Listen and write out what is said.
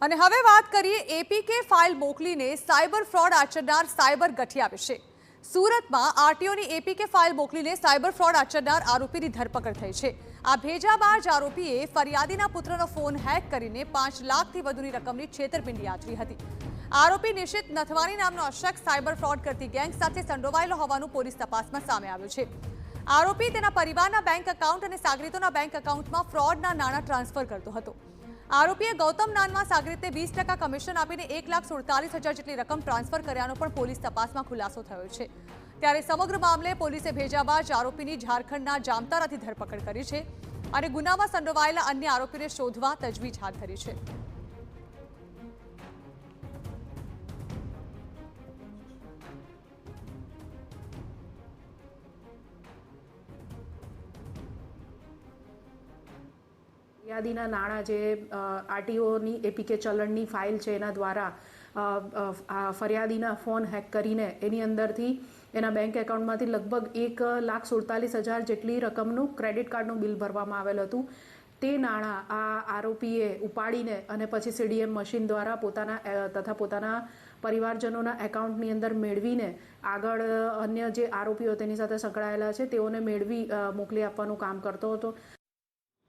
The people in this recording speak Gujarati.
અને હવે વાત કરીએ એપીકે ફાઇલ મોકલીને સાયબર ફ્રોડ આચરનાર સાયબર ગઠિયા વિશે। સુરતમાં આરટીઓની એપીકે ફાઇલ મોકલીને સાયબર ફ્રોડ આચરનાર આરોપીની ધરપકડ થઈ છે। આ ભેજાબાજ આરોપીએ ફરિયાદીના પુત્રનો ફોન હેક કરીને 5 લાખથી વધુની રકમની છેતરપિંડી આચરી હતી। આરોપી નિશિત નથવાણી નામનો શખ્સ સાયબર ફ્રોડ કરતી ગેંગ સાથે સંડોવાયેલો હોવાનું પોલીસ તપાસમાં સામે આવ્યું છે। આરોપી તેના પરિવારના બેંક એકાઉન્ટ અને સાગરીતોના બેંક એકાઉન્ટમાં ફ્રોડના નાણાં ટ્રાન્સફર કરતો હતો। આરોપીએ ગૌતમ નાનમાં સાગરીતને 20% કમિશન આપીને 1,47,000 જેટલી રકમ ટ્રાન્સફર કર્યાનો પણ પોલીસ તપાસમાં ખુલાસો થયો છે। ત્યારે સમગ્ર મામલે પોલીસે ભેજાબાજ આરોપીની ઝારખંડના જામતારાથી ધરપકડ કરી છે અને ગુનામાં સંડોવાયેલા અન્ય આરોપીને શોધવા તજવીજ હાથ ધરી છે। ફરિયાદીના નાણાં જે આરટીઓની એપીકે ચલણની ફાઇલ છે એના દ્વારા ફરિયાદીના ફોન હેક કરીને એની અંદરથી એના બેંક એકાઉન્ટમાંથી લગભગ 1,47,000 જેટલી રકમનું ક્રેડિટ કાર્ડનું બિલ ભરવામાં આવેલ હતું। તે નાણાં આ આરોપીએ ઉપાડીને અને પછી સીડીએમ મશીન દ્વારા પોતાના પરિવારજનોના એકાઉન્ટની અંદર મેળવીને આગળ અન્ય જે આરોપીઓ તેની સાથે સંકળાયેલા છે તેઓને મોકલી આપવાનું કામ કરતો હતો।